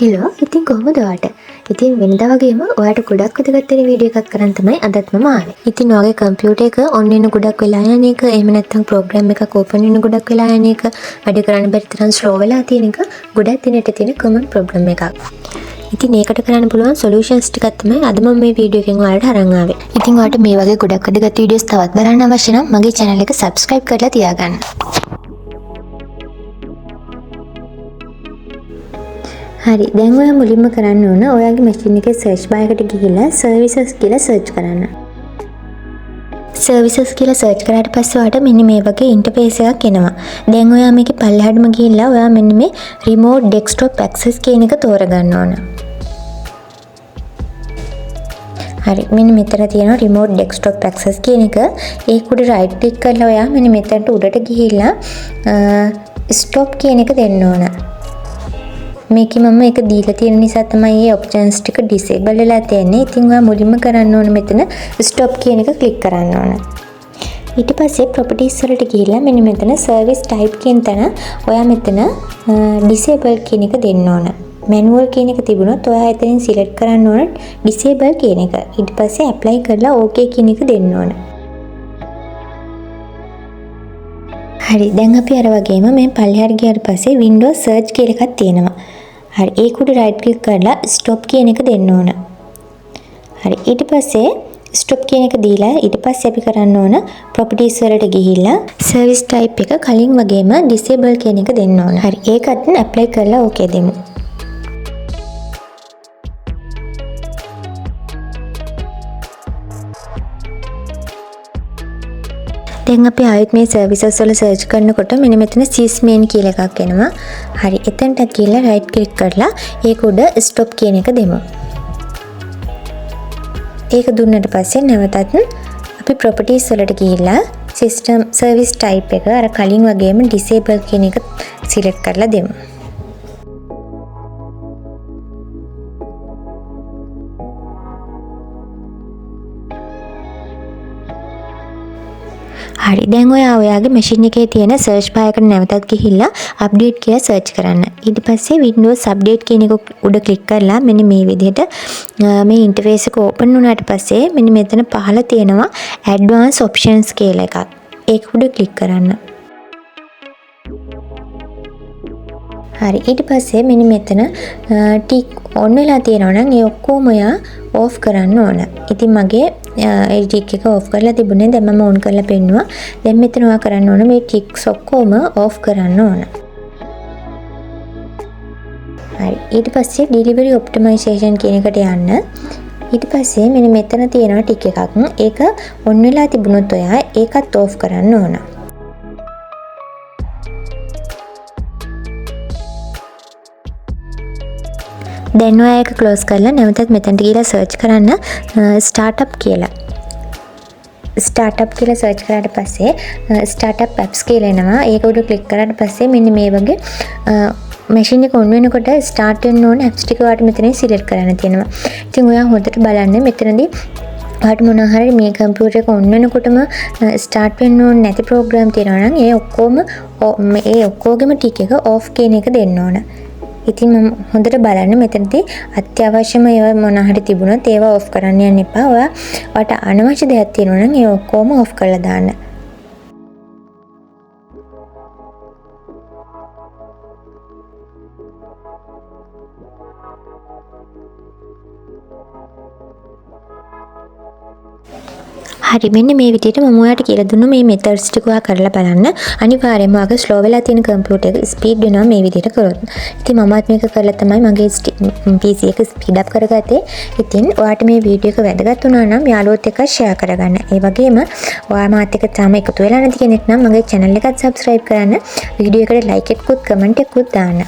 Hello ඉතින් කොහොමද ඔයාට? ඉතින් වෙනදා වගේම ඔයාට ගොඩක් වැදගත් වෙන වීඩියෝ එකක් කරන් තමයි අදත් මම ආවේ. ඉතින් ඔයාගේ කම්පියුටර් එක ඔන් වෙන ගොඩක් වෙලා යන එක, එහෙම නැත්නම් ප්‍රෝග්‍රෑම් එකක් ඕපන් වෙන ගොඩක් වෙලා යන එක, වැඩ කරන්න බැරි තරම් ස්ලෝ වෙලා තියෙන එක ගොඩක් දිනට තියෙන කොමන් ප්‍රොබ්ලම් එකක්. ඉතින් ඒකට කරන්න පුළුවන් සොලියුෂන්ස් ටිකක් තමයි අද මම මේ වීඩියෝ එකෙන් ඔයාලට අරන් ආවේ. ඉතින් ඔයාලට මේ වගේ ගොඩක් වැදගත් වීඩියෝස් තවත් බලන්න අවශ්‍ය නම් මගේ channel එක subscribe කරලා තියාගන්න. හරි දැන් ඔයා මුලින්ම කරන්න ඕන ඔයාගේ මැෂින් එකේ සර්ච් බාර් එකට ගිහිල්ලා සර්විසස් කියලා සර්ච් කරන්න. සර්විසස් කියලා සර්ච් කරාට පස්සේ ඔයාට මෙන්න මේ වගේ ඉන්ටර්ෆේස් එකක් එනවා. දැන් ඔයා මේකේ පල්ලෙහාටම ගිහිල්ලා ඔයා මෙන්න මේ remote desktop access කියන එක තෝරගන්න ඕන. හරි මෙන්න මෙතන තියෙනවා remote desktop access කියන එක. ඒක උඩ right click කරලා ඔයා මෙන්න මෙතනට උඩට ගිහිල්ලා stop කියන එක දෙන්න ඕන. මේකේ මම ඒක දීලා තියෙන නිසා තමයි මේ ඔප්ෂන්ස් ටික disable වෙලා තියෙන්නේ. ඉතින් ඔයා මුලින්ම කරන්න ඕන මෙතන stop කියන එක click කරන්න ඕන. ඊට පස්සේ properties වලට ගිහිල්ලා මෙන්න මෙතන service type කියන තැන ඔයා මෙතන disable කියන එක දෙන්න ඕන. manual කියන එක තිබුණොත් ඔයා එතනින් select කරන්න ඕන disable කියන එක. ඊට පස්සේ apply කරලා okay කියන එක දෙන්න ඕන. හරි දැන් අපි අර වගේම මේ පල්ලෙහාට ගියාට පස්සේ windows search කියලා එකක් තියෙනවා. හරි ඒක උඩ right click කරලා stop කියන එක දෙන්න ඕන. හරි ඊට පස්සේ stop කියන එක දීලා ඊට පස්සේ අපි කරන්න ඕන properties වලට ගිහිල්ලා service type එක කලින් වගේම disable කියන එක දෙන්න ඕන. හරි ඒකත් apply කරලා okay දෙමු. දැන් අපි ආයෙත් මේ සර්විසස් වල සර්ච් කරනකොට මෙන්න මෙතන sysmain කියලා එකක් එනවා. හරි එතනට ගිහලා right click කරලා ඒක උඩ stop කියන එක දෙමු. ඒක දුන්නට පස්සේ නැවතත් අපි properties වලට ගිහිල්ලා system service type එක අර කලින් වගේම disable කියන එක select කරලා දෙමු. හරි දැන් ඔයාගේ මැෂින් එකේ තියෙන සර්ච් බාර් එකට නැවතත් ගිහිල්ලා අප්ඩේට් කියලා සර්ච් කරන්න. ඊට පස්සේ Windows update කියන එක උඩ ක්ලික් කරලා මෙන්න මේ විදිහට මේ ඉන්ටර්ෆේස් එක ඕපන් වුණාට පස්සේ මෙන්න මෙතන පහළ තියෙනවා advanced options කියලා එකක්. ඒක උඩ ක්ලික් කරන්න. හරි ඊට පස්සේ මෙන්න මෙතන ටික් ඔන් වෙලා තියෙනවා නම් ඒ ඔක්කොම ඔයා ඕෆ් කරන්න ඕන. ඉතින් මගේ ඒ ටික් එක ඕෆ් කරලා තිබුණේ දැන් මම ඔන් කරලා පෙන්නුවා. දැන් මෙතන ඔයා කරන්න ඕන මේ ටික්ස් ඔක්කොම ඕෆ් කරන්න ඕන. හරි ඊට පස්සේ delivery optimization කියන එකට යන්න. ඊට පස්සේ මෙන්න මෙතන තියෙනවා ටික් එකක්. ඒක ඔන් වෙලා තිබුණොත් ඔයා ඒකත් ඕෆ් කරන්න ඕන. දැන් ඔයා ඒක ක්ලෝස් කරලා නැවතත් මෙතනට ගිහලා සර්ච් කරන්න startup කියලා. startup කියලා සර්ච් කරාට පස්සේ startup apps කියලා එනවා. ඒක උඩ ක්ලික් කරාට පස්සේ මෙන්න මේ වගේ මැෂින් එක ඔන් වෙනකොට start වෙන්න ඕන apps ටික ඔයාලට මෙතනින් select කරන්න තියෙනවා. ඉතින් ඔයා හොඳට බලන්න මෙතනදී ඔයාලට මොනවා හරි මේ කම්පියුටර් එක ඔන් වෙනකොටම start වෙන්න ඕන නැති ප්‍රෝග්‍රෑම් තියෙනවා නම් ඒ ඔක්කොගෙම ටික එක off කියන එක දෙන්න ඕන. ඉතින් මම හොඳට බලන්න මෙතනදී අත්‍යවශ්‍යම ඒවා මොනවා හරි තිබුණොත් ඒවා ඔෆ් කරන්න යන්න එපා. ඔයාට අනවශ්‍ය දෙයක් තියෙනවා නම් ඒ ඔක්කොම ඔෆ් කරලා දාන්න. හරි මෙන්න මේ විදිහට මම ඔයාලට කියලා දුන්නු මේ මෙතඩ්ස් ටික ඔයා කරලා බලන්න. අනිවාර්යයෙන්ම ඔයාගේ ස්ලෝ වෙලා තියෙන කම්පියුටර් එක ස්පීඩ් වෙනවා මේ විදිහට කරොත්. ඉතින් මමත් මේක කරලා තමයි මගේ PC එක ස්පීඩ් අප් කරගත්තේ. ඉතින් ඔයාට මේ වීඩියෝ එක වැදගත් වුණා නම් යාළුවොත් එක්ක ෂෙයා කරගන්න. ඒ වගේම ඔයා මාත් එක්ක තාම එකතු වෙලා නැති කෙනෙක් නම් මගේ channel එකත් subscribe කරන්න. වීඩියෝ එකට like එකකුත් comment එකකුත් දාන්න.